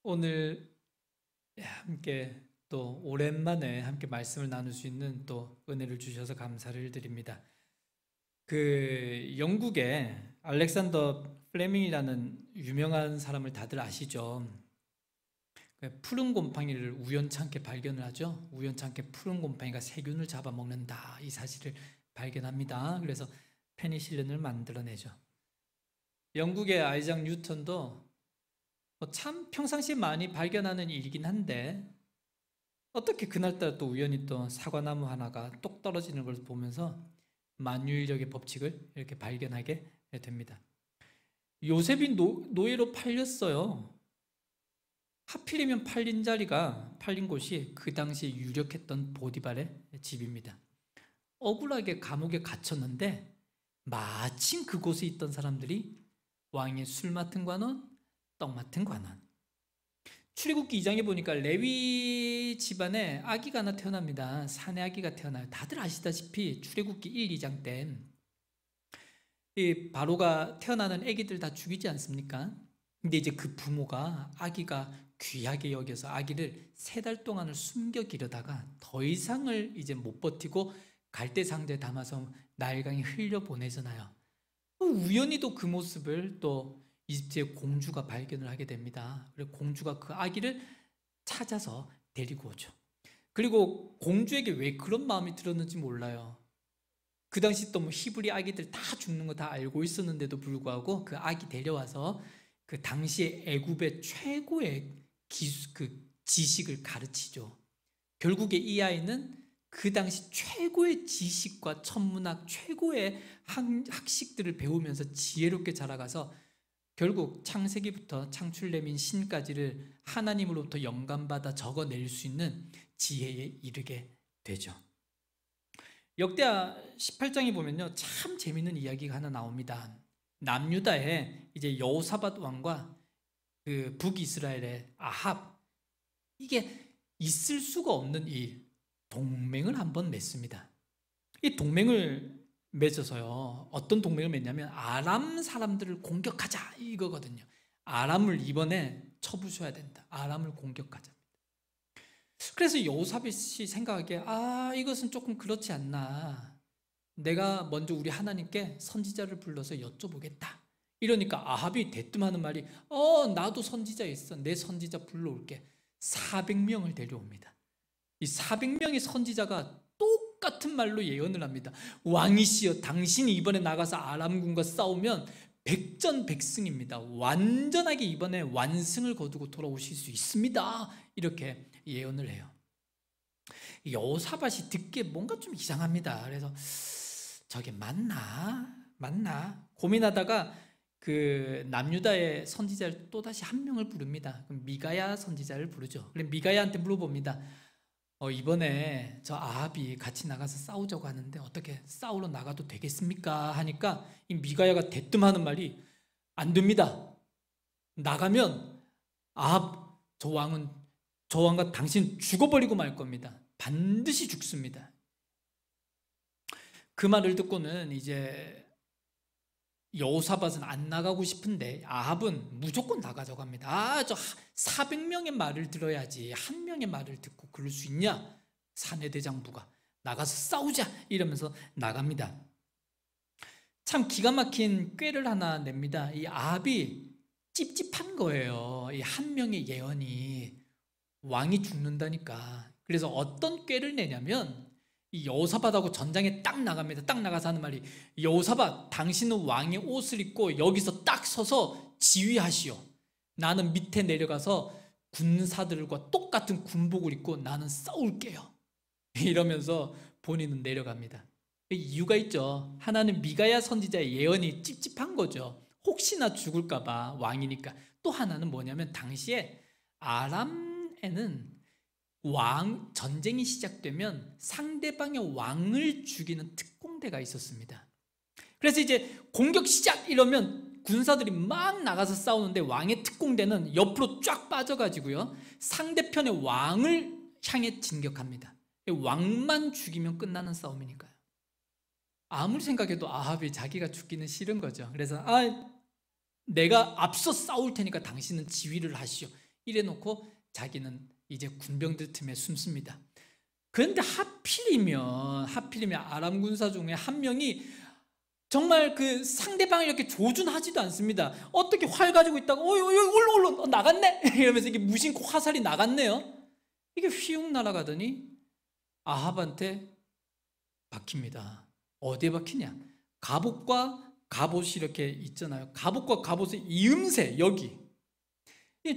오늘 함께 또 오랜만에 함께 말씀을 나눌 수 있는 또 은혜를 주셔서 감사를 드립니다. 영국의 알렉산더 플레밍이라는 유명한 사람을 다들 아시죠? 푸른 곰팡이를 우연찮게 발견을 하죠. 우연찮게 푸른 곰팡이가 세균을 잡아먹는다, 이 사실을 발견합니다. 그래서 페니실린을 만들어내죠. 영국의 아이작 뉴턴도 참 평상시에 많이 발견하는 일이긴 한데, 어떻게 그날따라 또 우연히 또 사과나무 하나가 똑 떨어지는 걸 보면서 만유인력의 법칙을 이렇게 발견하게 됩니다. 요셉이 노예로 팔렸어요. 하필이면 팔린 곳이 그 당시에 유력했던 보디발의 집입니다. 억울하게 감옥에 갇혔는데 마침 그곳에 있던 사람들이 왕의 술 맡은 관원, 떡 맡은 관원. 출애굽기 2장에 보니까 레위 집안에 아기가 하나 태어납니다. 사내 아기가 태어나요. 다들 아시다시피 출애굽기 1, 2장 때 이 바로가 태어나는 아기들 다 죽이지 않습니까? 근데 이제 그 부모가 아기가 귀하게 여겨서 아기를 3달 동안을 숨겨 기르다가 더 이상을 이제 못 버티고 갈대 상자에 담아서 나일강에 흘려 보내잖아요. 우연히도 그 모습을 또 이집트의 공주가 발견을 하게 됩니다. 그리고 공주가 그 아기를 찾아서 데리고 오죠. 그리고 공주에게 왜 그런 마음이 들었는지 몰라요. 그 당시 또 히브리 아기들 다 죽는 거 다 알고 있었는데도 불구하고 그 아기 데려와서 그 당시의 애굽의 최고의 지식을 가르치죠. 결국에 이 아이는 그 당시 최고의 지식과 천문학, 최고의 학식들을 배우면서 지혜롭게 자라가서 결국 창세기부터 창출내민 신까지를 하나님으로부터 영감받아 적어낼 수 있는 지혜에 이르게 되죠. 역대하 18장에 보면요, 참 재밌는 이야기가 하나 나옵니다. 남유다에 이제 여호사밧 왕과 그 북이스라엘의 아합, 이게 있을 수가 없는 일, 동맹을 한번 맺습니다. 이 동맹을 맺어서요, 어떤 동맹을 맺냐면 아람 사람들을 공격하자, 이거거든요. 아람을 이번에 쳐부셔야 된다. 아람을 공격하자. 그래서 여호사밧이 생각하기에 이것은 조금 그렇지 않나. 내가 먼저 우리 하나님께 선지자를 불러서 여쭤보겠다. 이러니까 아합이 대뜸하는 말이 나도 선지자 있어. 내 선지자 불러올게. 400명을 데려옵니다. 이 400명의 선지자가 똑같은 말로 예언을 합니다. 왕이시여, 당신이 이번에 나가서 아람군과 싸우면 백전백승입니다. 완전하게 이번에 완승을 거두고 돌아오실 수 있습니다. 이렇게 예언을 해요. 여호사밧이 듣기에 뭔가 좀 이상합니다. 그래서 저게 맞나 고민하다가 그 남유다의 선지자를 또다시 한 명을 부릅니다. 그럼 미가야 선지자를 부르죠. 그럼 미가야한테 물어봅니다. 이번에 저 아합이 같이 나가서 싸우자고 하는데 어떻게 싸우러 나가도 되겠습니까? 하니까 이 미가야가 대뜸하는 말이 안 됩니다. 나가면 아합 저 왕과 당신 죽어버리고 말 겁니다. 반드시 죽습니다. 그 말을 듣고는 이제 여호사밧은 안 나가고 싶은데 아합은 무조건 나가자고 합니다. 저 400명의 말을 들어야지 한 명의 말을 듣고 그럴 수 있냐? 사내대장부가 나가서 싸우자 이러면서 나갑니다. 참 기가 막힌 꾀를 하나 냅니다. 이 아합이 찝찝한 거예요. 이 한 명의 예언이 왕이 죽는다니까. 그래서 어떤 꾀를 내냐면 이 여호사밧하고 전장에 딱 나갑니다. 딱 나가서 하는 말이 여호사밧, 당신은 왕의 옷을 입고 여기서 딱 서서 지휘하시오. 나는 밑에 내려가서 군사들과 똑같은 군복을 입고 나는 싸울게요. 이러면서 본인은 내려갑니다. 이유가 있죠. 하나는 미가야 선지자의 예언이 찝찝한 거죠. 혹시나 죽을까봐 왕이니까. 또 하나는 뭐냐면 당시에 아람에는 전쟁이 시작되면 상대방의 왕을 죽이는 특공대가 있었습니다. 그래서 이제 공격 시작 이러면 군사들이 막 나가서 싸우는데 왕의 특공대는 옆으로 쫙 빠져가지고요, 상대편의 왕을 향해 진격합니다. 왕만 죽이면 끝나는 싸움이니까요. 아무리 생각해도 아합이 자기가 죽기는 싫은 거죠. 그래서 내가 앞서 싸울 테니까 당신은 지휘를 하시오. 이래놓고 자기는 이제 군병들 틈에 숨습니다. 그런데 하필이면 아람 군사 중에 한 명이 정말 그 상대방을 이렇게 조준하지도 않습니다. 어떻게 활 가지고 있다가 얼른 나갔네 이러면서 이게 무심코 화살이 나갔네요. 이게 휘웅 날아가더니 아합한테 박힙니다. 어디에 박히냐? 갑옷과 갑옷이 이렇게 있잖아요. 갑옷과 갑옷의 이음새 여기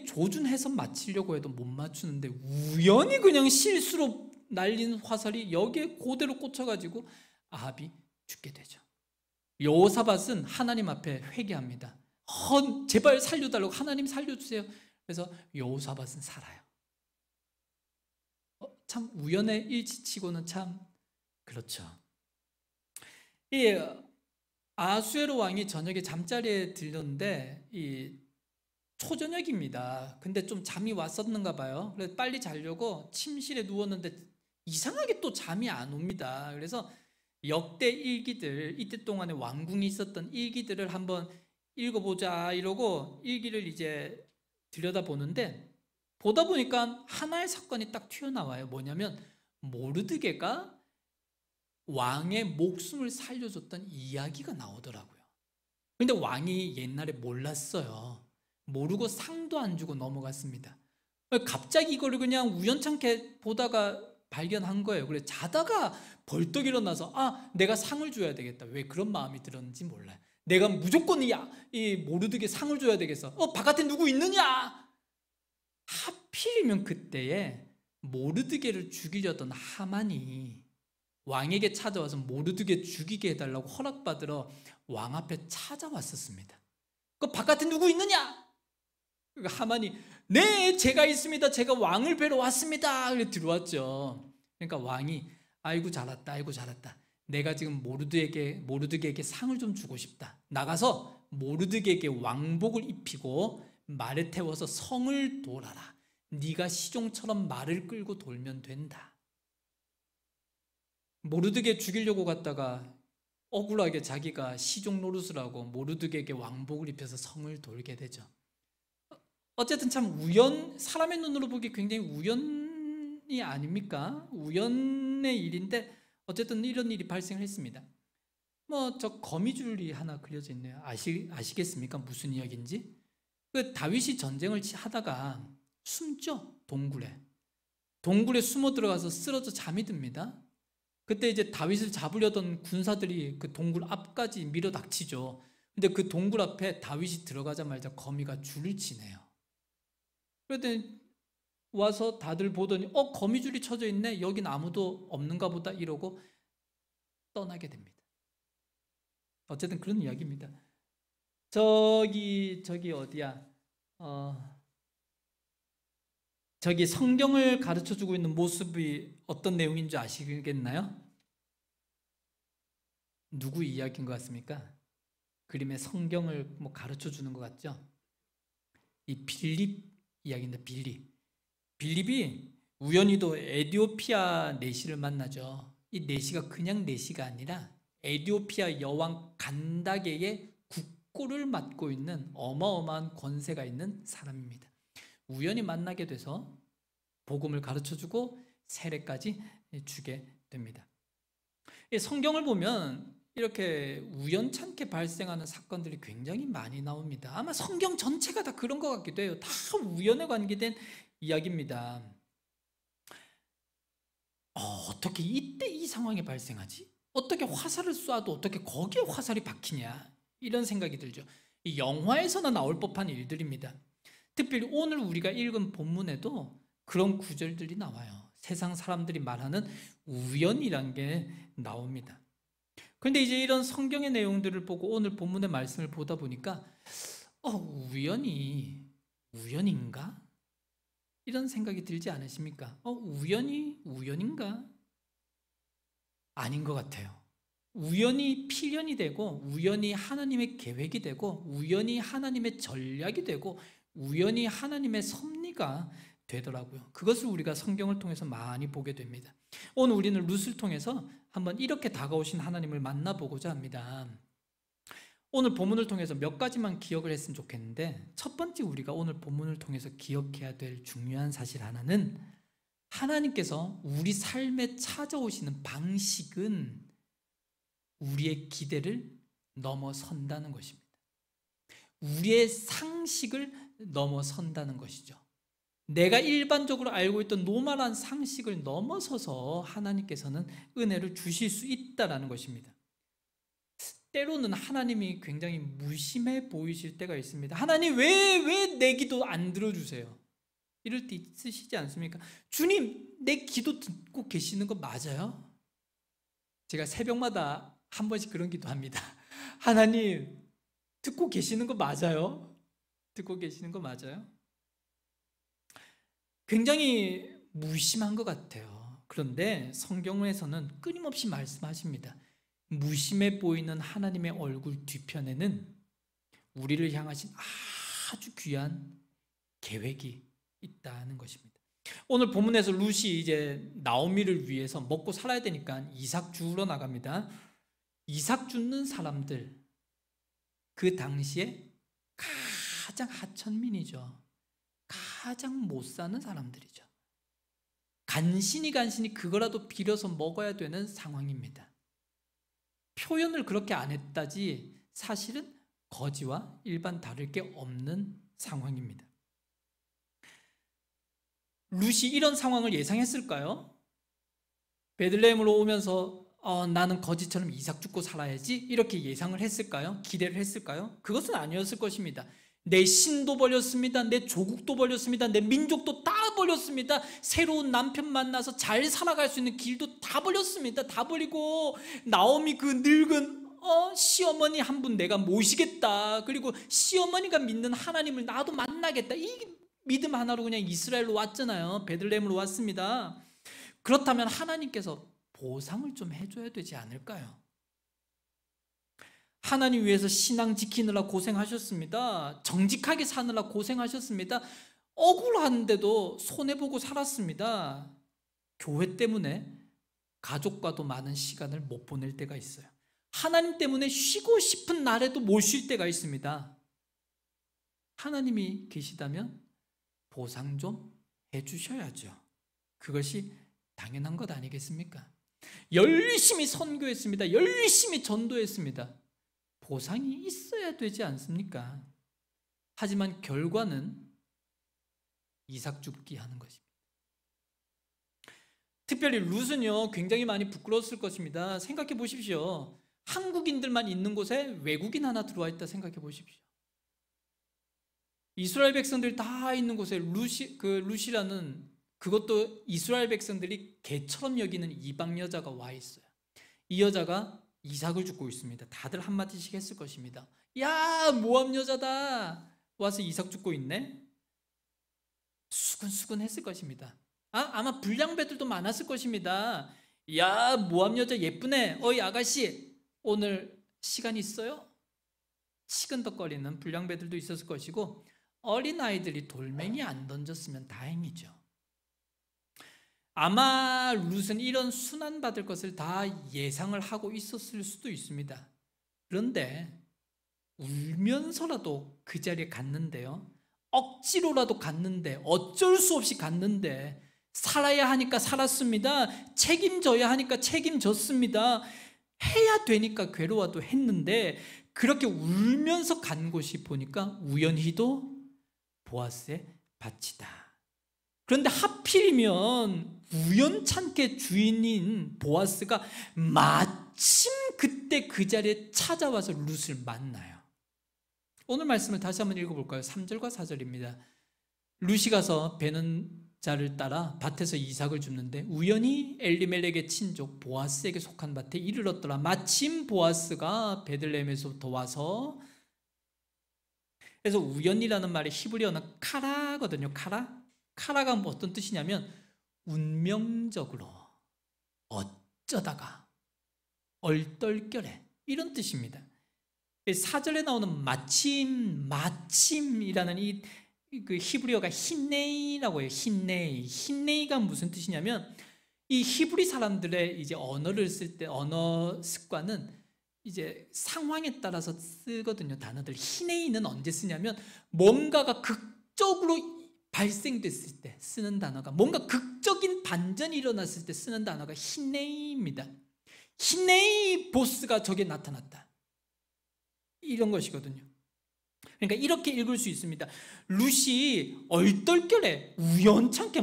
조준해서 맞추려고 해도 못 맞추는데 우연히 그냥 실수로 날린 화살이 여기에 그대로 꽂혀가지고 아합이 죽게 되죠. 여호사밧은 하나님 앞에 회개합니다. 제발 살려달라고, 하나님 살려주세요. 그래서 여호사밧은 살아요. 참 우연의 일치치고는 참 그렇죠. 이 아수에로 왕이 저녁에 잠자리에 들렸는데 이 초저녁입니다. 근데 좀 잠이 왔었는가 봐요. 그래서 빨리 자려고 침실에 누웠는데 이상하게 또 잠이 안 옵니다. 그래서 역대 일기들, 이때 동안에 왕궁이 있었던 일기들을 한번 읽어보자 이러고 일기를 이제 들여다보는데 보다 보니까 하나의 사건이 딱 튀어나와요. 뭐냐면 모르드게가 왕의 목숨을 살려줬던 이야기가 나오더라고요. 근데 왕이 옛날에 몰랐어요. 모르고 상도 안 주고 넘어갔습니다. 갑자기 이거를 그냥 우연찮게 보다가 발견한 거예요. 그래서 자다가 벌떡 일어나서 내가 상을 줘야 되겠다. 왜 그런 마음이 들었는지 몰라요. 내가 무조건 이 모르드게 상을 줘야 되겠어. 바깥에 누구 있느냐? 하필이면 그때에 모르드게를 죽이려던 하만이 왕에게 찾아와서 모르드게 죽이게 해달라고 허락받으러 왕 앞에 찾아왔었습니다. 그 바깥에 누구 있느냐? 하만이 네, 제가 있습니다. 제가 왕을 뵈러 왔습니다. 그래 들어왔죠. 그러니까 왕이 아이고 잘했다. 내가 지금 모르드게에게 상을 좀 주고 싶다. 나가서 모르드게에게 왕복을 입히고 말에 태워서 성을 돌아라. 네가 시종처럼 말을 끌고 돌면 된다. 모르드게 죽이려고 갔다가 억울하게 자기가 시종 노릇을 하고 모르드게에게 왕복을 입혀서 성을 돌게 되죠. 어쨌든 참 사람의 눈으로 보기 굉장히 우연이 아닙니까? 우연의 일인데 어쨌든 이런 일이 발생했습니다. 저 거미줄이 하나 그려져 있네요. 아시겠습니까? 무슨 이야기인지? 그 다윗이 전쟁을 하다가 숨죠. 동굴에 숨어 들어가서 쓰러져 잠이 듭니다. 그때 이제 다윗을 잡으려던 군사들이 그 동굴 앞까지 밀어닥치죠. 근데 그 동굴 앞에 다윗이 들어가자마자 거미가 줄을 치네요. 그랬더니 와서 다들 보더니 거미줄이 쳐져 있네. 여긴 아무도 없는가 보다 이러고 떠나게 됩니다. 어쨌든 그런 이야기입니다. 저기 어디야? 저기 성경을 가르쳐주고 있는 모습이 어떤 내용인 줄 아시겠나요? 누구 이야기인 것 같습니까? 그림에 성경을 가르쳐주는 것 같죠? 이 빌립 이야기인데 빌립이 우연히도 에디오피아 내시를 만나죠. 이 내시가 그냥 내시가 아니라 에디오피아 여왕 간다게의 국고를 맡고 있는 어마어마한 권세가 있는 사람입니다. 우연히 만나게 돼서 복음을 가르쳐주고 세례까지 주게 됩니다. 성경을 보면 이렇게 우연찮게 발생하는 사건들이 굉장히 많이 나옵니다. 아마 성경 전체가 다 그런 것 같기도 해요. 다 우연에 관계된 이야기입니다. 어떻게 이때 이 상황이 발생하지? 어떻게 화살을 쏴도 어떻게 거기에 화살이 박히냐? 이런 생각이 들죠. 이 영화에서나 나올 법한 일들입니다. 특별히 오늘 우리가 읽은 본문에도 그런 구절들이 나와요. 세상 사람들이 말하는 우연이란 게 나옵니다. 그런데 이제 이런 성경의 내용들을 보고 오늘 본문의 말씀을 보다 보니까 우연인가? 이런 생각이 들지 않으십니까? 우연인가? 아닌 것 같아요. 우연히 필연이 되고 우연히 하나님의 계획이 되고 우연히 하나님의 전략이 되고 우연히 하나님의 섭리가 되더라고요. 그것을 우리가 성경을 통해서 많이 보게 됩니다. 오늘 우리는 룻을 통해서 한번 이렇게 다가오신 하나님을 만나보고자 합니다. 오늘 본문을 통해서 몇 가지만 기억을 했으면 좋겠는데, 첫 번째 우리가 오늘 본문을 통해서 기억해야 될 중요한 사실 하나는, 하나님께서 우리 삶에 찾아오시는 방식은 우리의 기대를 넘어선다는 것입니다. 우리의 상식을 넘어선다는 것이죠. 내가 일반적으로 알고 있던 노멀한 상식을 넘어서서 하나님께서는 은혜를 주실 수 있다는 것입니다. 때로는 하나님이 굉장히 무심해 보이실 때가 있습니다. 하나님 왜 내 기도 안 들어주세요? 이럴 때 있으시지 않습니까? 주님, 내 기도 듣고 계시는 거 맞아요? 제가 새벽마다 한 번씩 그런 기도합니다. 하나님, 듣고 계시는 거 맞아요? 듣고 계시는 거 맞아요? 굉장히 무심한 것 같아요. 그런데 성경에서는 끊임없이 말씀하십니다. 무심해 보이는 하나님의 얼굴 뒤편에는 우리를 향하신 아주 귀한 계획이 있다는 것입니다. 오늘 본문에서 룻이 이제 나오미를 위해서 먹고 살아야 되니까 이삭 주우러 나갑니다. 이삭 줍는 사람들, 그 당시에 가장 하천민이죠. 가장 못 사는 사람들이죠. 간신히 그거라도 빌어서 먹어야 되는 상황입니다. 표현을 그렇게 안 했다지 사실은 거지와 일반 다를 게 없는 상황입니다. 룻이 이런 상황을 예상했을까요? 베들레헴으로 오면서 나는 거지처럼 이삭 죽고 살아야지 이렇게 예상을 했을까요? 기대를 했을까요? 그것은 아니었을 것입니다. 내 신도 버렸습니다. 내 조국도 버렸습니다. 내 민족도 다 버렸습니다. 새로운 남편 만나서 잘 살아갈 수 있는 길도 다 버렸습니다. 다 버리고 나오미 그 늙은 시어머니 한 분 내가 모시겠다. 그리고 시어머니가 믿는 하나님을 나도 만나겠다. 이 믿음 하나로 그냥 이스라엘로 왔잖아요. 베들레헴으로 왔습니다. 그렇다면 하나님께서 보상을 좀 해줘야 되지 않을까요? 하나님 위해서 신앙 지키느라 고생하셨습니다. 정직하게 사느라 고생하셨습니다. 억울한데도 손해보고 살았습니다. 교회 때문에 가족과도 많은 시간을 못 보낼 때가 있어요. 하나님 때문에 쉬고 싶은 날에도 못 쉴 때가 있습니다. 하나님이 계시다면 보상 좀 해주셔야죠. 그것이 당연한 것 아니겠습니까? 열심히 선교했습니다. 열심히 전도했습니다. 보상이 있어야 되지 않습니까? 하지만 결과는 이삭 죽기 하는 것입니다. 특별히 룻은요 굉장히 많이 부끄러웠을 것입니다. 생각해 보십시오. 한국인들만 있는 곳에 외국인 하나 들어와 있다 생각해 보십시오. 이스라엘 백성들 다 있는 곳에 룻이라는, 그것도 이스라엘 백성들이 개처럼 여기는 이방 여자가 와 있어요. 이 여자가 이삭을 줍고 있습니다. 다들 한마디씩 했을 것입니다. 야, 모압 여자다. 와서 이삭 줍고 있네. 수근수근 했을 것입니다. 아마 불량배들도 많았을 것입니다. 야, 모압 여자 예쁘네. 어이 아가씨, 오늘 시간 있어요? 시근덕거리는 불량배들도 있었을 것이고, 어린아이들이 돌멩이 안 던졌으면 다행이죠. 아마 룻은 이런 순환받을 것을 다 예상을 하고 있었을 수도 있습니다. 그런데 울면서라도 그 자리에 갔는데요. 억지로라도 갔는데, 어쩔 수 없이 갔는데, 살아야 하니까 살았습니다. 책임져야 하니까 책임졌습니다. 해야 되니까 괴로워도 했는데, 그렇게 울면서 간 곳이 보니까 우연히도 보아스의 밭이다. 그런데 하필이면 우연찮게 주인인 보아스가 마침 그때 그 자리에 찾아와서 룻을 만나요. 오늘 말씀을 다시 한번 읽어볼까요? 3절과 4절입니다. 룻이 가서 베는 자를 따라 밭에서 이삭을 줍는데 우연히 엘리멜렉의 친족 보아스에게 속한 밭에 이르렀더라. 마침 보아스가 베들레헴에서부터 와서, 그래서 우연이라는 말이 히브리어는 카라거든요. 카라가 어떤 뜻이냐면 운명적으로, 어쩌다가, 얼떨결에, 이런 뜻입니다. 4절에 나오는 마침이라는 그 히브리어가 힌네이라고 해요. 힌네이가 무슨 뜻이냐면, 이 히브리 사람들의 이제 언어를 쓸 때 언어 습관은 이제 상황에 따라서 쓰거든요. 단어들. 히네이는 언제 쓰냐면 뭔가가 극적으로 발생됐을 때 쓰는 단어가, 뭔가 극적인 반전이 일어났을 때 쓰는 단어가 히네이입니다. 히네이 보스가 저게 나타났다, 이런 것이거든요. 그러니까 이렇게 읽을 수 있습니다. 룻이 얼떨결에 우연찮게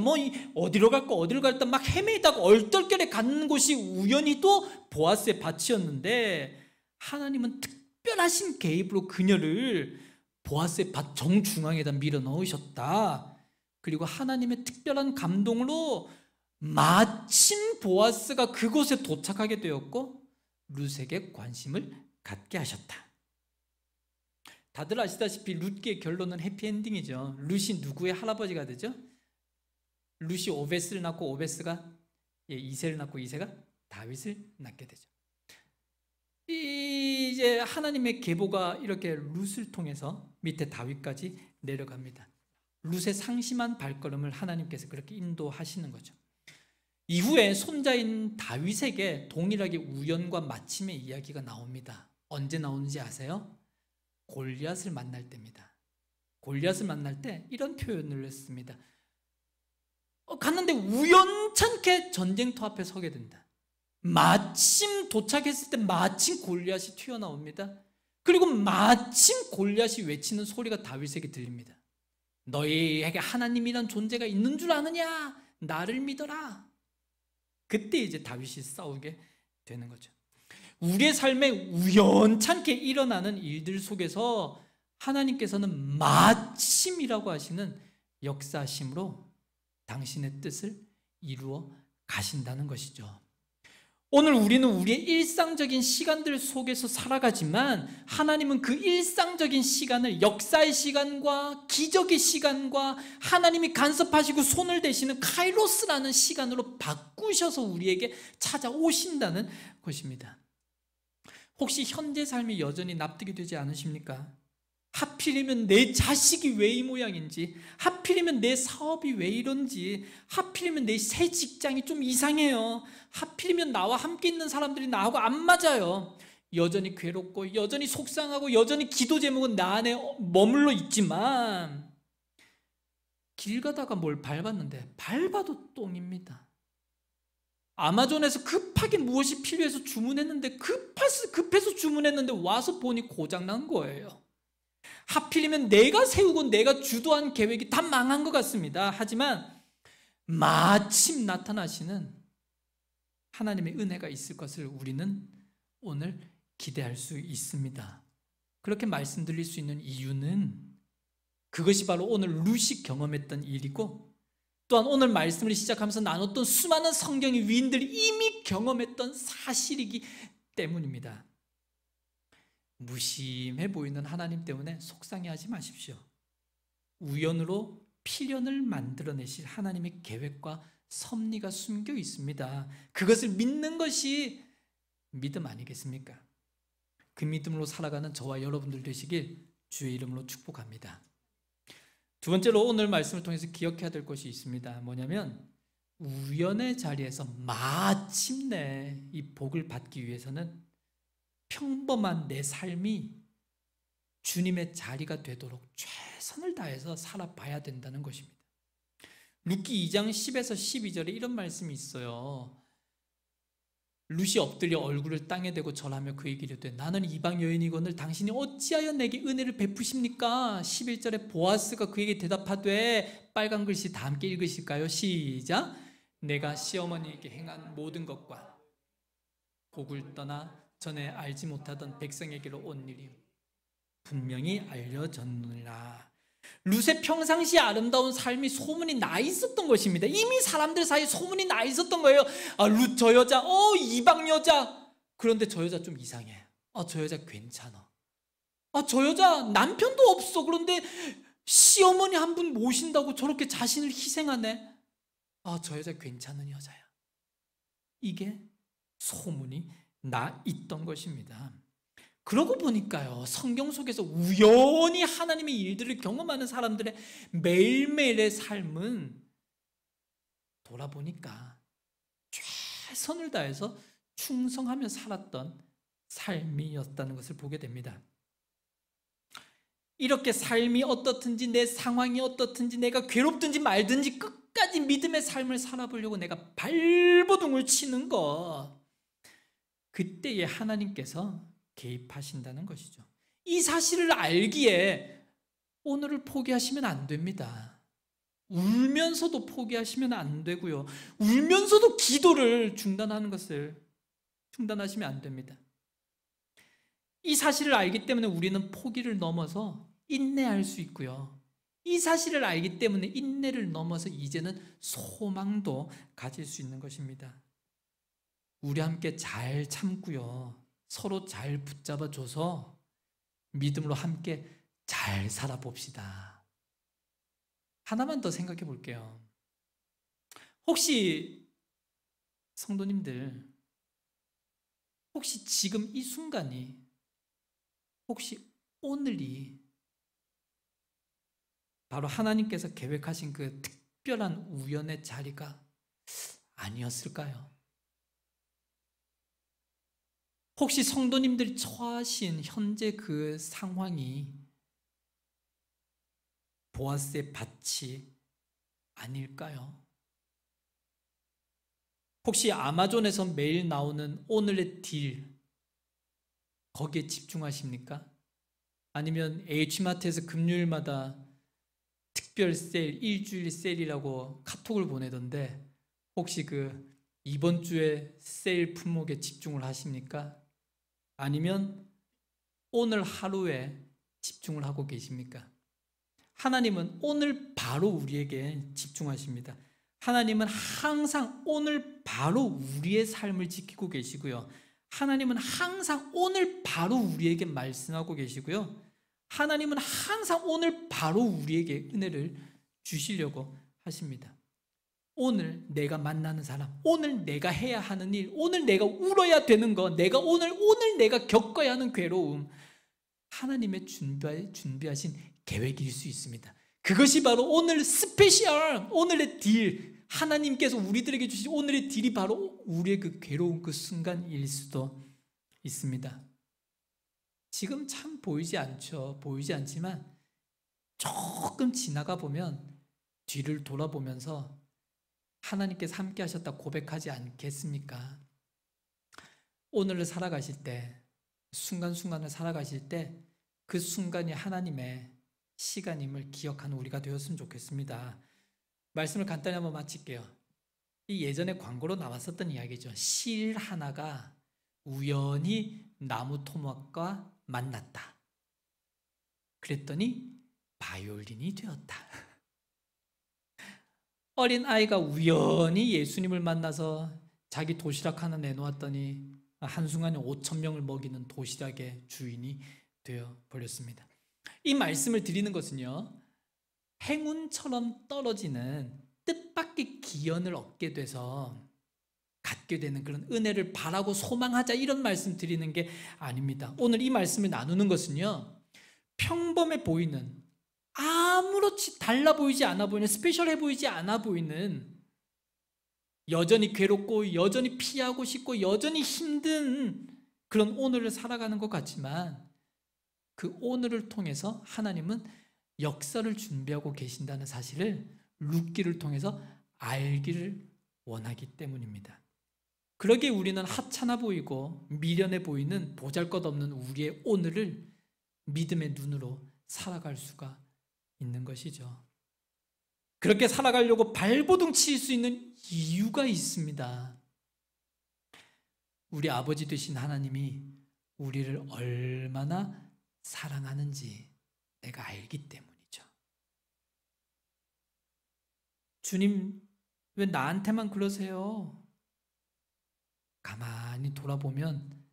어디로 갈까 어디로 갈까 막 헤매다가 얼떨결에 가는 곳이 우연히 또 보아스의 밭이었는데, 하나님은 특별하신 개입으로 그녀를 보아스의 밭 정중앙에다 밀어 넣으셨다. 그리고 하나님의 특별한 감동으로 마침 보아스가 그곳에 도착하게 되었고 룻에게 관심을 갖게 하셨다. 다들 아시다시피 룻기의 결론은 해피엔딩이죠. 룻이 누구의 할아버지가 되죠? 룻이 오베스를 낳고 오베스가 이새를 낳고 이새가 다윗을 낳게 되죠. 이제 하나님의 계보가 이렇게 룻을 통해서 밑에 다윗까지 내려갑니다. 룻의 상심한 발걸음을 하나님께서 그렇게 인도하시는 거죠. 이후에 손자인 다윗에게 동일하게 우연과 마침의 이야기가 나옵니다. 언제 나오는지 아세요? 골리앗을 만날 때입니다. 골리앗을 만날 때 이런 표현을 했습니다. 갔는데 우연찮게 전쟁터 앞에 서게 된다. 마침 도착했을 때 마침 골리앗이 튀어나옵니다. 그리고 마침 골리앗이 외치는 소리가 다윗에게 들립니다. 너희에게 하나님이란 존재가 있는 줄 아느냐? 나를 믿어라. 그때 이제 다윗이 싸우게 되는 거죠. 우리의 삶에 우연찮게 일어나는 일들 속에서 하나님께서는 마침이라고 하시는 역사심으로 당신의 뜻을 이루어 가신다는 것이죠. 오늘 우리는 우리의 일상적인 시간들 속에서 살아가지만 하나님은 그 일상적인 시간을 역사의 시간과 기적의 시간과 하나님이 간섭하시고 손을 대시는 카이로스라는 시간으로 바꾸셔서 우리에게 찾아오신다는 것입니다. 혹시 현재 삶이 여전히 납득이 되지 않으십니까? 하필이면 내 자식이 왜 이 모양인지, 하필이면 내 사업이 왜 이런지, 하필이면 내 새 직장이 좀 이상해요, 하필이면 나와 함께 있는 사람들이 나하고 안 맞아요. 여전히 괴롭고 여전히 속상하고 여전히 기도 제목은 나 안에 머물러 있지만 길 가다가 뭘 밟았는데 밟아도 똥입니다. 아마존에서 급하게 무엇이 필요해서 주문했는데 급해서 주문했는데 와서 보니 고장난 거예요. 하필이면 내가 세우고 내가 주도한 계획이 다 망한 것 같습니다. 하지만 마침 나타나시는 하나님의 은혜가 있을 것을 우리는 오늘 기대할 수 있습니다. 그렇게 말씀드릴 수 있는 이유는 그것이 바로 오늘 룻이 경험했던 일이고, 또한 오늘 말씀을 시작하면서 나눴던 수많은 성경의 위인들이 이미 경험했던 사실이기 때문입니다. 무심해 보이는 하나님 때문에 속상해하지 마십시오. 우연으로 필연을 만들어내실 하나님의 계획과 섭리가 숨겨 있습니다. 그것을 믿는 것이 믿음 아니겠습니까? 그 믿음으로 살아가는 저와 여러분들 되시길 주의 이름으로 축복합니다. 두 번째로 오늘 말씀을 통해서 기억해야 될 것이 있습니다. 뭐냐면 우연의 자리에서 마침내 이 복을 받기 위해서는 평범한 내 삶이 주님의 자리가 되도록 최선을 다해서 살아봐야 된다는 것입니다. 룻기 2장 10에서 12절에 이런 말씀이 있어요. 룻이 엎드려 얼굴을 땅에 대고 절하며 그에게 이르되 나는 이방 여인이거늘 당신이 어찌하여 내게 은혜를 베푸십니까? 11절에 보아스가 그에게 대답하되, 빨간 글씨 다 함께 읽으실까요? 시작. 내가 시어머니에게 행한 모든 것과 복을 떠나 전에 알지 못하던 백성에게로 온 일이 분명히 알려졌느니라. 룻의 평상시 아름다운 삶이 소문이 나 있었던 것입니다. 이미 사람들 사이에 소문이 나 있었던 거예요. 룻 저 여자, 이방 여자. 그런데 저 여자 좀 이상해. 저 여자 괜찮아. 저 여자 남편도 없어. 그런데 시어머니 한 분 모신다고 저렇게 자신을 희생하네. 저 여자 괜찮은 여자야. 이게 소문이 나 있던 것입니다. 그러고 보니까요, 성경 속에서 우연히 하나님의 일들을 경험하는 사람들의 매일매일의 삶은 돌아보니까 최선을 다해서 충성하며 살았던 삶이었다는 것을 보게 됩니다. 이렇게 삶이 어떻든지 내 상황이 어떻든지 내가 괴롭든지 말든지 끝까지 믿음의 삶을 살아보려고 내가 발버둥을 치는 것, 그때에 하나님께서 개입하신다는 것이죠. 이 사실을 알기에 오늘을 포기하시면 안 됩니다. 울면서도 포기하시면 안 되고요. 울면서도 기도를 중단하시면 안 됩니다. 이 사실을 알기 때문에 우리는 포기를 넘어서 인내할 수 있고요. 이 사실을 알기 때문에 인내를 넘어서 이제는 소망도 가질 수 있는 것입니다. 우리 함께 잘 참고요. 서로 잘 붙잡아줘서 믿음으로 함께 잘 살아봅시다. 하나만 더 생각해 볼게요. 혹시 성도님들, 혹시 지금 이 순간이, 혹시 오늘이 바로 하나님께서 계획하신 그 특별한 우연의 자리가 아니었을까요? 혹시 성도님들이 처하신 현재 그 상황이 보아스의 밭이 아닐까요? 혹시 아마존에서 매일 나오는 오늘의 딜, 거기에 집중하십니까? 아니면 H마트에서 금요일마다 특별 세일, 일주일 세일이라고 카톡을 보내던데 혹시 그 이번 주에 세일 품목에 집중을 하십니까? 아니면 오늘 하루에 집중을 하고 계십니까? 하나님은 오늘 바로 우리에게 집중하십니다. 하나님은 항상 오늘 바로 우리의 삶을 지키고 계시고요. 하나님은 항상 오늘 바로 우리에게 말씀하고 계시고요. 하나님은 항상 오늘 바로 우리에게 은혜를 주시려고 하십니다. 오늘 내가 만나는 사람, 오늘 내가 해야 하는 일, 오늘 내가 울어야 되는 거, 오늘 내가 겪어야 하는 괴로움, 하나님의 준비하신 계획일 수 있습니다. 그것이 바로 오늘 스페셜, 오늘의 딜, 하나님께서 우리들에게 주신 오늘의 딜이 바로 우리의 그 괴로운 그 순간일 수도 있습니다. 지금 참 보이지 않지만 조금 지나가 보면 뒤를 돌아보면서 하나님께서 함께 하셨다 고백하지 않겠습니까? 오늘을 살아가실 때, 순간순간을 살아가실 때 그 순간이 하나님의 시간임을 기억하는 우리가 되었으면 좋겠습니다. 말씀을 간단히 한번 마칠게요. 이 예전에 광고로 나왔었던 이야기죠. 실 하나가 우연히 나무 토막과 만났다. 그랬더니 바이올린이 되었다. 어린 아이가 우연히 예수님을 만나서 자기 도시락 하나 내놓았더니 한순간에 5,000명을 먹이는 도시락의 주인이 되어 버렸습니다. 이 말씀을 드리는 것은요, 행운처럼 떨어지는 뜻밖의 기연을 얻게 돼서 갖게 되는 그런 은혜를 바라고 소망하자, 이런 말씀 드리는 게 아닙니다. 오늘 이 말씀을 나누는 것은요, 평범해 보이는, 아무렇지 달라 보이지 않아 보이는, 스페셜해 보이지 않아 보이는, 여전히 괴롭고 여전히 피하고 싶고 여전히 힘든 그런 오늘을 살아가는 것 같지만 그 오늘을 통해서 하나님은 역사를 준비하고 계신다는 사실을 룻기를 통해서 알기를 원하기 때문입니다. 그러기에 우리는 하찮아 보이고 미련해 보이는 보잘것없는 우리의 오늘을 믿음의 눈으로 살아갈 수가 있는 것이죠. 그렇게 살아가려고 발버둥 칠 수 있는 이유가 있습니다. 우리 아버지 되신 하나님이 우리를 얼마나 사랑하는지 내가 알기 때문이죠. 주님, 왜 나한테만 그러세요? 가만히 돌아보면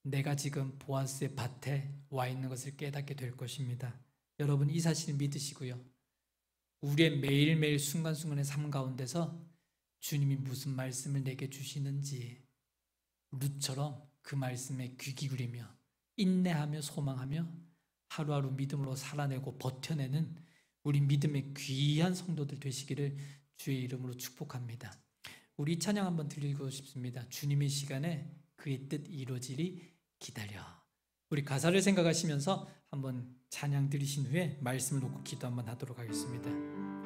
내가 지금 보아스의 밭에 와 있는 것을 깨닫게 될 것입니다. 여러분, 이 사실을 믿으시고요. 우리의 매일매일 순간순간의 삶 가운데서 주님이 무슨 말씀을 내게 주시는지 룻처럼 그 말씀에 귀 기울이며 인내하며 소망하며 하루하루 믿음으로 살아내고 버텨내는 우리 믿음의 귀한 성도들 되시기를 주의 이름으로 축복합니다. 우리 찬양 한번 드리고 싶습니다. 주님의 시간에 그의 뜻 이루어지리 기다려. 우리 가사를 생각하시면서 한번 찬양 드리신 후에 말씀을 놓고 기도 한번 하도록 하겠습니다.